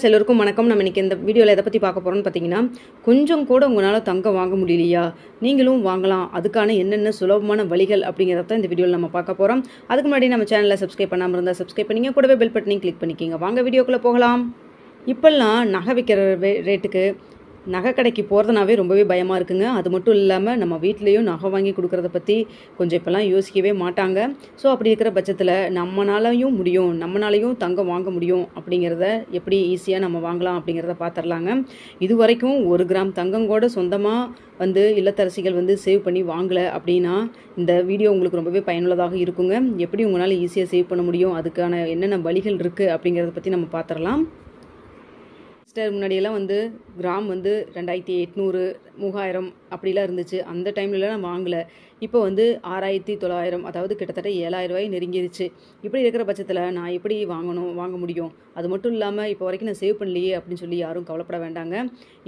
எல்லோருக்கும் வணக்கம். நம்ம இன்னைக்கு இந்த வீடியோவில் எதை பற்றி பார்க்க போகிறோம்னு பார்த்தீங்கன்னா, கொஞ்சம் கூட உங்களால் தங்கம் வாங்க முடியலையா, நீங்களும் வாங்கலாம், அதுக்கான என்னென்ன சுலபமான வழிகள் அப்படிங்கிறத தான் இந்த வீடியோவில் நம்ம பார்க்க போகிறோம். அதுக்கு முன்னாடி நம்ம சேனலில் சப்ஸ்கிரைப் பண்ணாமல் இருந்தால் சப்ஸ்கிரைப் பண்ணிங்க, கூடவே பெல் பட்டனையும் கிளிக் பண்ணிக்கிங்க. வாங்க வீடியோக்குள்ளே போகலாம். இப்போல்லாம் நகை விற்கிற ரேட்டுக்கு நகை கடைக்கு போகிறதுனாவே ரொம்பவே பயமாக இருக்குங்க. அது மட்டும் இல்லாமல் நம்ம வீட்லேயும் நகை வாங்கி கொடுக்குறத பற்றி கொஞ்சம் இப்போல்லாம் யோசிக்கவே மாட்டாங்க. ஸோ அப்படி இருக்கிற பட்சத்தில் நம்மளாலையும் தங்கம் வாங்க முடியும் அப்படிங்கிறத எப்படி ஈஸியாக நம்ம வாங்கலாம் அப்படிங்கிறத பார்த்துடலாங்க. இது வரைக்கும் 1 கிராம் தங்கம் கூட சொந்தமாக இல்லத்தரசிகள் சேவ் பண்ணி வாங்கலை அப்படின்னா இந்த வீடியோ உங்களுக்கு ரொம்பவே பயனுள்ளதாக இருக்குங்க. எப்படி உங்களால் ஈஸியாக சேவ் பண்ண முடியும், அதுக்கான என்னென்ன வழிகள் இருக்குது அப்படிங்கிறத பற்றி நம்ம பார்த்துடலாம். முன்னாடியெல்லாம் கிராம் 2800 3000 அப்படிலாம் இருந்துச்சு. அந்த டைம்லலாம் நான் வாங்கலை. இப்போ 6900, அதாவது கிட்டத்தட்ட 7000 ரூபாய் நெருங்கிருச்சு. இப்படி இருக்கிற பட்சத்தில் நான் எப்படி வாங்க முடியும்? அது மட்டும் இல்லாமல் இப்போ வரைக்கும் நான் சேவ் பண்ணலையே அப்படின்னு சொல்லி யாரும் கவலைப்பட வேண்டாங்க.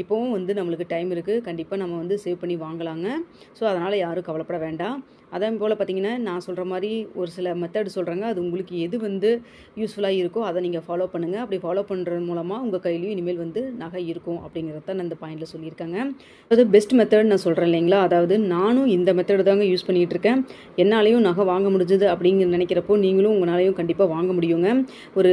இப்போவும் நம்மளுக்கு டைம் இருக்குது. கண்டிப்பாக நம்ம சேவ் பண்ணி வாங்கலாங்க. ஸோ அதனால் யாரும் கவலைப்பட வேண்டாம். அதே போல் பார்த்திங்கன்னா, நான் சொல்கிற மாதிரி ஒரு சில மெத்தட் சொல்கிறேங்க. அது உங்களுக்கு எது யூஸ்ஃபுல்லாக இருக்கோ அதை நீங்கள் ஃபாலோ பண்ணுங்கள். அப்படி ஃபாலோ பண்ணுறது மூலமாக உங்கள் கையிலையும் இனிமேல் நகை இருக்கும் அப்படிங்கிறத நான் இந்த பாயிண்டில் சொல்லியிருக்காங்க. அது பெஸ்ட் மெத்தட் நான் சொல்கிறேன் இல்லைங்களா. அதாவது நானும் இந்த மெத்தட் தாங்க யூஸ் பண்ணிகிட்டு இருக்கேன். என்னாலையும் நகை வாங்க முடிஞ்சுது அப்படிங்கிற நினைக்கிறப்போ நீங்களும் உங்களாலையும் கண்டிப்பாக வாங்க முடியுங்க. ஒரு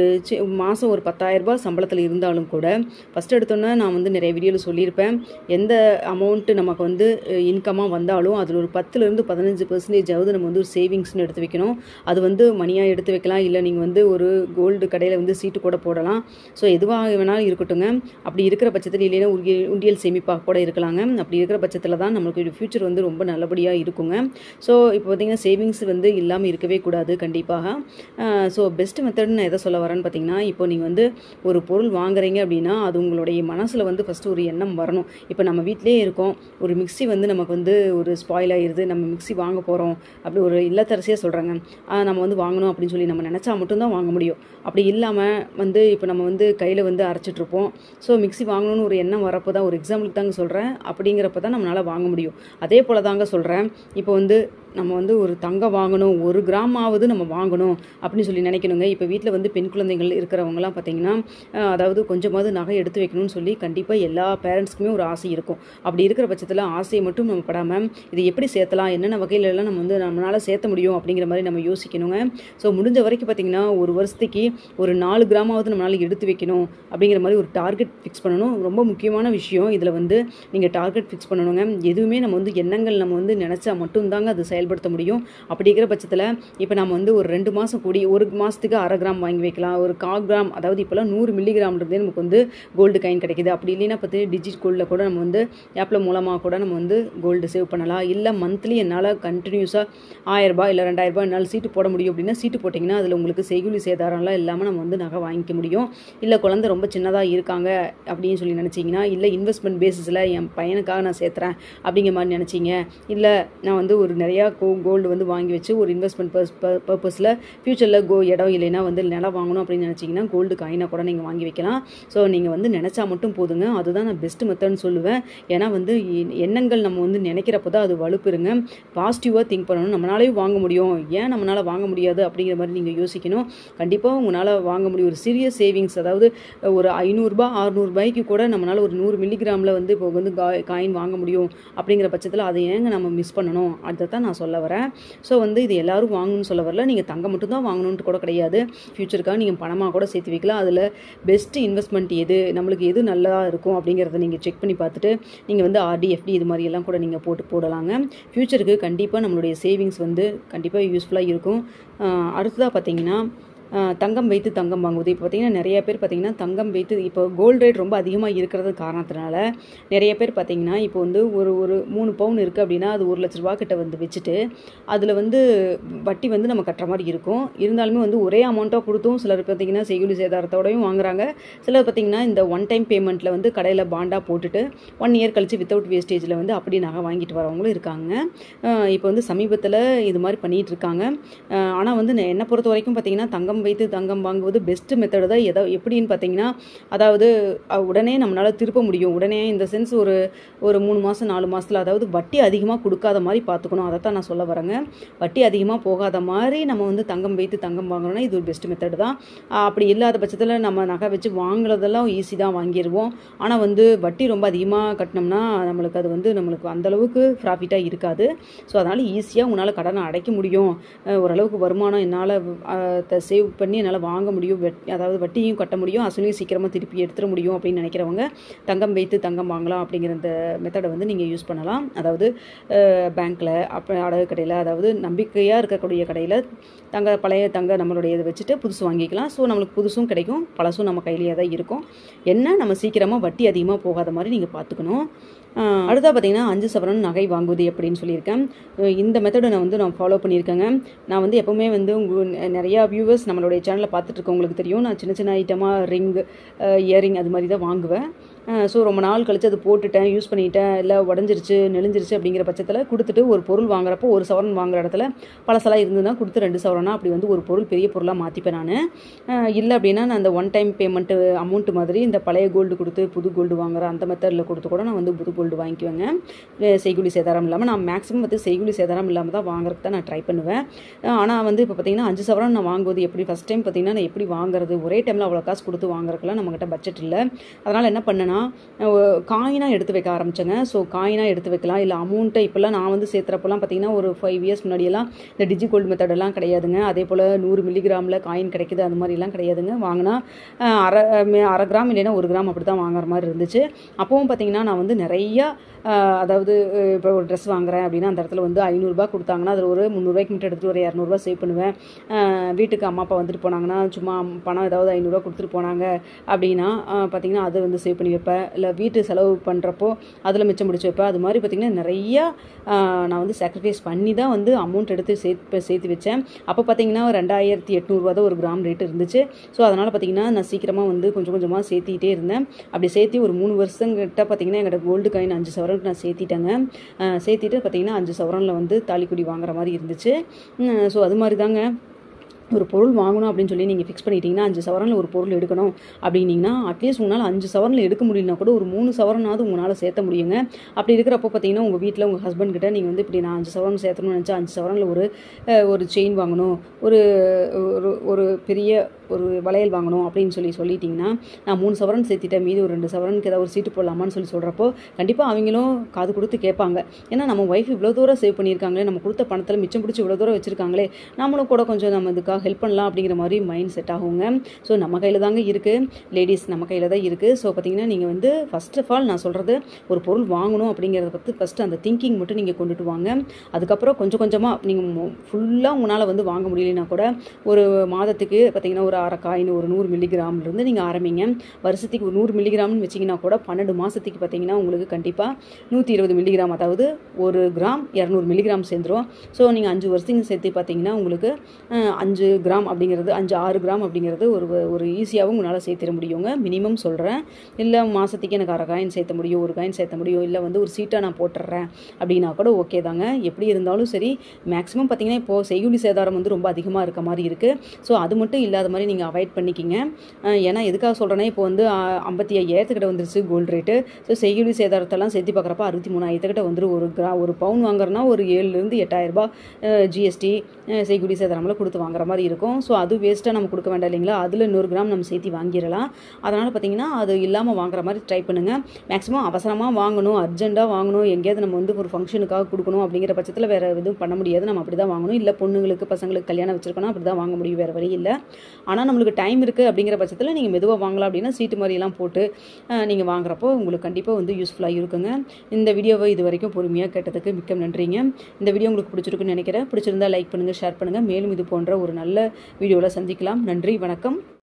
மாதம் ஒரு 10,000 ரூபாய் சம்பளத்தில் இருந்தாலும் கூட ஃபஸ்ட் எடுத்தோன்னே நான் நிறைய வீடியோவில் சொல்லியிருப்பேன். எந்த அமௌண்ட்டு நமக்கு இன்கமாக வந்தாலும் அதில் ஒரு 10% 15% நம்ம ஒரு சேவிங்ஸ்னு எடுத்து வைக்கணும். அது மணியாக எடுத்து வைக்கலாம், இல்லை நீங்கள் ஒரு கோல்டு கடையில் சீட்டு கூட போடலாம். ஸோ எதுவாக வேணாலும் இருக்கட்டுங்க. அப்படி இருக்கிற பட்சத்தில் இல்லைன்னா உண்டியல் சேமிப்பாக கூட இருக்கலாங்க. அப்படி இருக்கிற பட்சத்தில் தான் நம்மளுக்கு ஃபியூச்சர் ரொம்ப நல்லபடியாக இருக்குங்க. ஸோ இப்போ பார்த்திங்கன்னா சேவிங்ஸ் இல்லாமல் இருக்கவே கூடாது கண்டிப்பாக. ஸோ பெஸ்ட் மெத்தட்னு நான் எதை சொல்ல வரேன்னு பார்த்தீங்கன்னா, இப்போ நீங்கள் ஒரு பொருள் வாங்குறீங்க அப்படின்னா அது உங்களுடைய மனசில் ஃபஸ்ட்டு ஒரு எண்ணம் வரணும். இப்போ நம்ம வீட்டிலே இருக்கோம், ஒரு மிக்ஸி நமக்கு ஒரு ஸ்பாயில் ஆகிடுது, நம்ம மிக்ஸி வாங்க போகிறோம் அப்படி ஒரு இல்லத்தரசியாக சொல்கிறாங்க. நம்ம வாங்கணும் அப்படின்னு சொல்லி நம்ம நினச்சா மட்டும்தான் வாங்க முடியும். அப்படி இல்லாமல் இப்போ நம்ம கையில் அரைச்சிட்ருப்போம். ஸோ மிக்ஸி வாங்கணும்னு ஒரு எண்ணம் வரப்போ தான், ஒரு எக்ஸாம்பிளுக்கு தாங்க சொல்கிறேன், அப்படிங்கிறப்ப தான் நம்மளால் வாங்க முடியும். அதே போல் தாங்க சொல்கிறேன். இப்போ நம்ம ஒரு தங்கம் வாங்கணும், 1 கிராமாவது நம்ம வாங்கணும் அப்படின்னு சொல்லி நினைக்கணுங்க. இப்போ வீட்டில் பெண் குழந்தைகள் இருக்கிறவங்கலாம் பார்த்திங்கன்னா, அதாவது கொஞ்சமாவது நகை எடுத்து வைக்கணும்னு சொல்லி கண்டிப்பாக எல்லா பேரண்ட்ஸ்க்குமே ஒரு ஆசை இருக்கும். அப்படி இருக்கிற பட்சத்தில் ஆசையை மட்டும் நம்ம படாமல் இது எப்படி சேர்த்தலாம், என்னென்ன வகையிலலாம் நம்மளால் சேர்த்த முடியும் அப்படிங்கிற மாதிரி நம்ம யோசிக்கணுங்க. ஸோ முடிஞ்ச வரைக்கும் பார்த்திங்கன்னா ஒரு வருஷத்துக்கு ஒரு 4 கிராமாவது நம்மளால் எடுத்து வைக்கணும் அப்படிங்கிற மாதிரி ஒரு டார்கெட் ஃபிக்ஸ் பண்ணணும். ரொம்ப முக்கியமான விஷயம் இதில் நீங்கள் டார்கெட் ஃபிக்ஸ் பண்ணணுங்க. எதுவுமே நம்ம எண்ணங்கள் நம்ம நினச்சா மட்டும்தாங்க அது செயல்படுத்த முடியும். அப்படி இருக்கிற பட்சத்தில் இப்போ நம்ம ஒரு 2 மாதம் கூடி ஒரு மாதத்துக்கு 1/2 கிராம் வாங்கி வைக்கலாம், ஒரு 1/4 கிராம், அதாவது இப்போலாம் 100 மில்லிகிராம்ன்றதே நமக்கு கோல்டு காயின் கிடைக்கிது. அப்படி இல்லைன்னா பார்த்தீங்கன்னா டிஜிட் கோல்டில் கூட நம்ம ஆப்பில் மூலமாக கூட நம்ம கோல்டு சேவ் பண்ணலாம். இல்லை மந்த்லி என்னால் கண்டினியூஸாக 1000 ரூபாய் இல்லை 2000 ரூபாய் என்னால் சீட்டு போட முடியும் அப்படின்னா சீட்டு போட்டிங்கன்னா அதில் உங்களுக்கு செய்கூலி சேதாரம்லாம் இல்லாமல் நம்ம நகை வாங்கிக்க முடியும். இல்லை குழந்தை ரொம்ப சின்னதாக இருக்காங்க அப்படின்னு சொல்லி நினச்சிங்கன்னா, இல்லை இன்வெஸ்ட்மெண்ட் பேசிஸில் என் பையனுக்காக நான் சேர்த்துறேன் அப்படிங்கிற மாதிரி நினச்சிங்க, இல்லை நான் ஒரு நிறையா கோல்டு வாங்கி வச்சு ஒரு இன்வெஸ்ட்மெண்ட் பர்பஸில் ஃப்யூச்சரில் இடம் இல்லைன்னா நிலம் வாங்கணும் அப்படின்னு நினச்சிங்கன்னா கோல்டு காயினாக கூட நீங்கள் வாங்கி வைக்கலாம். ஸோ நீங்கள் நினச்சா மட்டும் போதுங்க. அதுதான் நான் பெஸ்ட் மெத்தட்னு சொல்லுவேன். ஏன்னா எண்ணங்கள் நம்ம நினைக்கிறப்போ தான் அது வலுப்பெறுங்க. பாசிட்டிவாக திங்க் பண்ணணும். நம்மளாலேயும் வாங்க முடியும், ஏன் நம்மளால் வாங்க முடியாது அப்படிங்கிற மாதிரி நீங்கள் யோசிக்கணும். கண்டிப்பாக உங்களால் வாங்க முடியும். ஒரு சிறிய சேவிங்ஸ், அதாவது ஒரு 500 ரூபாய் 600 ரூபாய்க்கு கூட நம்மளால் ஒரு 100 மில்லிகிராமில் இப்போ காயின் வாங்க முடியும். அப்படிங்கிற பட்சத்தில் அதை ஏங்க நம்ம மிஸ் பண்ணணும், அதை தான் நான் சொல்ல வரேன். ஸோ இது எல்லாரும் வாங்கணும்னு சொல்ல வரல. நீங்கள் தங்கம் மட்டும் தான் வாங்கணுன்ட்டு கூட கிடையாது. ஃப்யூச்சருக்காக நீங்கள் பணமாக கூட சேர்த்து வைக்கலாம். அதில் பெஸ்ட் இன்வெஸ்ட்மெண்ட் எது, நம்மளுக்கு எது நல்லா இருக்கும் அப்படிங்கிறத நீங்கள் செக் பண்ணி பார்த்துட்டு நீங்கள் ஆர்டி எஃப்டி இது மாதிரி எல்லாம் கூட நீங்கள் போடலாங்க. ஃப்யூச்சருக்கு கண்டிப்பாக நம்மளுடைய சேவிங்ஸ் கண்டிப்பாக யூஸ்ஃபுல்லாக இருக்கும். அடுத்ததாக பார்த்தீங்கன்னா தங்கம் வைத்து தங்கம் வாங்குவது. இப்போ பார்த்திங்கன்னா நிறைய பேர் பார்த்திங்கன்னா தங்கம் வைத்து, இப்போ கோல்டு ரேட் ரொம்ப அதிகமாக இருக்கிறது காரணத்தினால நிறைய பேர் பார்த்திங்கன்னா இப்போ ஒரு 3 பவுன் இருக்குது அப்படின்னா அது 1 லட்ச ரூபா கிட்ட வச்சுட்டு அதில் வட்டி நம்ம கட்டுற மாதிரி இருக்கும். இருந்தாலுமே ஒரே அமௌண்ட்டாக கொடுத்தும் சிலர் பார்த்திங்கன்னா செய்கூலி சேதாரத்தோடையும் வாங்குறாங்க. சிலர் பார்த்திங்கன்னா இந்த ஒன் டைம் பேமெண்ட்டில் கடையில் பாண்டாக போட்டுட்டு 1 இயர் கழித்து வித்தவுட் வேஸ்டேஜில் அப்படி நகை வாங்கிட்டு வரவங்களும் இருக்காங்க. இப்போ சமீபத்தில் இது மாதிரி பண்ணிகிட்டு இருக்காங்க. ஆனால் என்னை பொறுத்த வரைக்கும் பார்த்திங்கன்னா தங்கம் தங்கம் வைத்து தங்கம் வாங்குவது பெஸ்ட் மெத்தடு தான். எப்படின்னு பார்த்தீங்கன்னா, அதாவது உடனே நம்மளால் திருப்ப முடியும். உடனே இந்த சென்ஸ் ஒரு 3 மாதம் 4 மாதத்தில், அதாவது வட்டி அதிகமாக கொடுக்காத மாதிரி பார்த்துக்கணும். அதை தான் நான் சொல்ல வரேங்க. வட்டி அதிகமாக போகாத மாதிரி நம்ம வந்து தங்கம் வைத்து தங்கம் வாங்கணும்னா இது ஒரு பெஸ்ட் மெத்தடு தான். அப்படி இல்லாத பட்சத்தில் நம்ம நகை வச்சு வாங்குறதெல்லாம் ஈஸி தான், வாங்கிடுவோம். ஆனால் வந்து வட்டி ரொம்ப அதிகமாக கட்டினோம்னா நம்மளுக்கு அது வந்து நம்மளுக்கு அந்தளவுக்கு ப்ராஃபிட்டாக இருக்காது. ஸோ அதனால் ஈஸியாக உங்களால் கடனை அடைக்க முடியும். ஓரளவுக்கு வருமானம் என்னால் சேவ் பண்ணி என்னால் வாங்க முடியும், அதாவது வட்டியும் கட்ட முடியும், அசலையும் சீக்கிரமாக திருப்பி எடுத்துட முடியும் அப்படின்னு நினைக்கிறவங்க தங்கம் வைத்து தங்கம் வாங்கலாம் அப்படிங்கிற இந்த மெத்தடை வந்து நீங்கள் யூஸ் பண்ணலாம். அதாவது பேங்க்கில், அப்புறம் அடகு கடையில், அதாவது நம்பிக்கையாக இருக்கக்கூடிய கடையில் பழைய தங்க நம்மளுடைய இதை வச்சுட்டு புதுசு வாங்கிக்கலாம். ஸோ நம்மளுக்கு புதுசும் கிடைக்கும், பழசும் நம்ம கையிலேயே தான் இருக்கும். என்ன நம்ம சீக்கிரமாக வட்டி அதிகமாக போகாத மாதிரி நீங்கள் பார்த்துக்கணும். அடுத்தா பார்த்தீங்கன்னா 5 சவரன் நகை வாங்குவது எப்படின்னு சொல்லியிருக்கேன். இந்த மெத்தடை நான் ஃபாலோ பண்ணியிருக்கேங்க. நான் வந்து எப்போவுமே வந்து நிறையா வியூவர்ஸ் நம்மளுடைய சேனலில் பார்த்துட்டு உங்களுக்கு தெரியும். நான் சின்ன சின்ன ஐட்டமாக ரிங், இயரிங் அது மாதிரி தான் வாங்குவேன். ஸோ ரொம்ப நாள் கழித்து அது போட்டுட்டேன், யூஸ் பண்ணிட்டேன், இல்லை உடஞ்சிருச்சு நெளிஞ்சிருச்சு அப்படிங்கிற பட்சத்தில் கொடுத்துட்டு ஒரு பொருள் வாங்குறப்போ 1 சவரன் வாங்குற இடத்துல பழசெல்லாம் இருந்ததுன்னா கொடுத்து 2 சவரனா அப்படி வந்து ஒரு பொருள் பெரிய பொருளாக மாற்றிப்பேன் நான். இல்லை அப்படின்னா நான் அந்த ஒன் டைம் பேமெண்ட்டு அமௌண்ட்டு மாதிரி இந்த பழைய கோல்டு கொடுத்து புது கோல்டு வாங்குற அந்த மெத்தடில் கொடுத்து கூட நான் வந்து புது கோல்டு வாங்கிக்குவேங்க. செய்கூலி சேதாரம் இல்லாமல். நான் மேக்ஸிமம் வந்து செய்கூலி சேதாரம் இல்லாமல் தான் வாங்குறதுக்கு தான் நான் ட்ரை பண்ணுவேன். ஆனால் வந்து இப்போ பார்த்தீங்கன்னா 5 சவரன் நான் வாங்குவது எப்படி, ஃபஸ்ட் டைம் பார்த்தீங்கன்னா நான் எப்படி வாங்குறது, ஒரே டைமில் அவ்வளோ காசு கொடுத்து வாங்குறதுக்குலாம் நம்மகிட்ட பட்ஜெட் இல்லை. அதனால் என்ன பண்ணேன்னா காயினாக எடுத்து வைக்க ஆரம்பித்தேங்க. ஸோ காயினாக எடுத்து வைக்கலாம். இல்லை அமௌண்ட்டை இப்போல்லாம் நான் வந்து சேர்த்துறப்பெல்லாம் பார்த்தீங்கன்னா ஒரு 5 இயர்ஸ் முன்னாடியெல்லாம் இந்த டிஜி கோல்டு மெத்தடெல்லாம் கிடையாதுங்க. அதே போல் 100 மில்லிகிராமில் காயின் கிடைக்குது, அது மாதிரிலாம் கிடையாதுங்க. வாங்கினா அரை கிராம் இல்லைன்னா 1 கிராம் அப்படி தான் வாங்குற மாதிரி இருந்துச்சு. அப்போவும் பார்த்தீங்கன்னா நான் வந்து நிறையா, அதாவது இப்போ ஒரு ட்ரெஸ் வாங்குறேன் அப்படின்னா அந்த இடத்துல வந்து 500 ரூபாய் கொடுத்தாங்கன்னா அதில் ஒரு 300 ரூபாய்க்கு மட்டும் எடுத்துகிட்டு ஒரு 200 ரூபாய் சேவ் பண்ணுவேன். வீட்டுக்கு அம்மா அப்பா வந்துட்டு போனாங்கன்னா சும்மா பணம் ஏதாவது 500 ரூபாய் கொடுத்துட்டு போனாங்க அப்படின்னா பார்த்திங்கன்னா அதை வந்து சேவ் பண்ணி வைப்பேன். இல்லை வீட்டு செலவு பண்ணுறப்போ அதில் மிச்சம் முடிச்சு வைப்பேன். அது மாதிரி பார்த்திங்கன்னா நிறையா நான் வந்து சாக்ரிஃபைஸ் பண்ணி தான் வந்து அமௌண்ட் எடுத்து சேர்த்து வச்சேன். அப்போ பார்த்திங்கன்னா 2800 ரூபா தான் ஒரு கிராம் ரேட் இருந்துச்சு. ஸோ அதனால் பார்த்திங்கன்னா நான் சீக்கிரமாக வந்து கொஞ்சம் கொஞ்சமாக சேர்த்திக்கிட்டே இருந்தேன். அப்படி சேர்த்து ஒரு 3 வருஷங்கிட்ட பார்த்திங்கன்னா எங்களோட கோல்டு காயின் 5 சவரனுக்கு நான் சேர்த்திட்டேங்க. சேர்த்திட்டு பார்த்திங்கன்னா 5 சவரனில் வந்து தாலிக்குடி வாங்குற மாதிரி இருந்துச்சு. ஸோ அது மாதிரி தாங்க. ஒரு பொருள் வாங்கணும் அப்படின்னு சொல்லி நீங்கள் ஃபிக்ஸ் பண்ணிட்டீங்கன்னா 5 சவரனில் ஒரு பொருள் எடுக்கணும் அப்படின்னீங்கன்னா அட்லீஸ்ட் உங்களால் 5 சவரனில் எடுக்க முடியலனா கூட ஒரு 3 சவரனாவது உங்களால் சேர்த்த முடியுங்க. அப்படி இருக்கிறப்போ பார்த்தீங்கன்னா உங்கள் வீட்டில் உங்கள் ஹஸ்பண்ட் கிட்ட நீங்கள் வந்து இப்படி நான் 5 சவரன் சேர்த்தணும்னு நினச்சா 5 சவரனில் ஒரு செயின் வாங்கணும், ஒரு பெரிய ஒரு வளையல் வாங்கணும் அப்படின்னு சொல்லிட்டிங்கன்னா நான் 3 சவரன் சேர்த்திட்டேன், மீதி ஒரு 2 சவரனுக்கு ஏதாவது ஒரு சீட்டு போடலாமான்னு சொல்கிறப்போ கண்டிப்பாக அவங்களும் காது கொடுத்து கேட்பாங்க. ஏன்னா நம்ம ஒய்ஃப் இவ்வளோ தூரம் சேவ் பண்ணியிருக்காங்களே, நம்ம கொடுத்த பணத்தில் மிச்சம் பிடிச்சி இவ்வளோ தூரம் வச்சுருக்காங்களே, நம்மளும் கூட கொஞ்சம் நம்ம இதுக்காக ஹெல்ப் பண்ணலாம் அப்படிங்கிற மாதிரி மைண்ட் செட் ஆகுங்க. ஸோ நம்ம கையில் தாங்க இருக்குது, லேடிஸ் நம்ம கையில் தான் இருக்குது. ஸோ பார்த்தீங்கன்னா நீங்கள் வந்து ஃபர்ஸ்ட் ஆஃப் ஆல் நான் சொல்கிறது ஒரு பொருள் வாங்கணும் அப்படிங்கிறத பற்றி ஃபஸ்ட்டு அந்த திங்கிங் மட்டும் நீங்கள் கொண்டுட்டு வாங்க. அதுக்கப்புறம் கொஞ்சம் கொஞ்சமாக நீங்கள் ஃபுல்லாக உங்களால் வந்து வாங்க முடியலனா கூட ஒரு மாதத்துக்கு பார்த்தீங்கன்னா ஒரு அரை காயின் ஒரு 100 மில்லிகிராம்லேருந்து நீங்கள் ஆரம்பிங்க. வருஷத்துக்கு ஒரு 100 மில்லிகிராம்னு வச்சிங்கன்னா கூட 12 மாதத்துக்கு பார்த்தீங்கன்னா உங்களுக்கு கண்டிப்பாக 120 மில்லிகிராம், அதாவது 1 கிராம் 200 மில்லிகிராம் சேர்ந்துடும். ஸோ நீங்கள் 5 வருஷத்துக்கு சேர்த்து பார்த்தீங்கன்னா உங்களுக்கு 5 கிராம் அப்படிங்கிறது 5-6 கிராம் அப்படிங்கிறது ஒரு ஈஸியாகவும் உங்களால் சேர்த்திட முடியுங்க. மினிமம் சொல்கிறேன். இல்லை மாதத்துக்கு எனக்கு அரை காயின் சேர்த்த முடியும், 1 காயின் சேர்த்த முடியும், இல்லை வந்து ஒரு சீட்டாக நான் போட்டுடுறேன் அப்படின்னா கூட ஓகே தாங்க. எப்படி இருந்தாலும் சரி, மேக்ஸிமம் பார்த்தீங்கன்னா இப்போது செய்கூலி சேதாரம் வந்து ரொம்ப அதிகமாக இருக்க மாதிரி இருக்குது. ஸோ அது மட்டும் இல்லாத மாதிரி நீங்கள் அவாய்ட் பண்ணிக்கிங்க. ஏன்னா எதுக்காக சொல்கிறேன்னா இப்போ வந்து 55,000 கிட்ட வந்துருச்சு கோல்டு ரேட்டு. ஸோ செய்கூலி சேதாரத்தெல்லாம் சேர்த்து பார்க்குறப்ப 63,000 கிட்ட வந்துடும். ஒரு பவுன் வாங்குறதுனா ஒரு 7,000 8,000 ரூபாய் ஜிஎஸ்டி செய்கூலி சேதாரம்லாம் கொடுத்து வாங்குற மாதிரி இருக்கும். ஸோ அது வேஸ்ட்டாக நம்ம கொடுக்க வேண்டாம் இல்லைங்களா? அதில் 100 கிராம் நம்ம சேர்த்து வாங்கிடலாம். அதனால் பார்த்தீங்கன்னா அது இல்லாமல் வாங்குற மாதிரி ட்ரை பண்ணுங்கள். மேக்ஸிமம் அவசரமாக வாங்கணும், அர்ஜென்ட்டாக வாங்கணும், எங்கேயாவது நம்ம வந்து ஒரு ஃபங்க்ஷனுக்காக கொடுக்கணும் அப்படிங்கிற பட்சத்தில் வேறு எதுவும் பண்ண முடியாது. நம்ம அப்படி தான் வாங்கணும். இல்லை பொண்ணுங்களுக்கு பசங்களுக்கு கல்யாணம் வச்சுருக்கணும், அப்படி தான் வாங்க முடியும், வேறு வழி இல்லை. ஆனால் நம்மளுக்கு டைம் இருக்குது அப்படிங்கிற பட்சத்தில் நீங்கள் மெதுவாக வாங்கலாம். அப்படின்னா சீட்டு மாதிரியெல்லாம் போட்டு நீங்கள் வாங்குறப்போ உங்களுக்கு கண்டிப்பாக வந்து யூஸ்ஃபுல்லாக இருக்குங்க. இந்த வீடியோவை இது வரைக்கும் பொறுமையாக கேட்டதுக்கு மிக்க நன்றிங்க. இந்த வீடியோ உங்களுக்கு பிடிச்சிருக்குன்னு நினைக்கிறேன். பிடிச்சிருந்தா லைக் பண்ணுங்கள், ஷேர் பண்ணுங்கள். மேலும் இது போன்ற ஒரு நல்ல வீடியோவில் சந்திக்கலாம். நன்றி, வணக்கம்.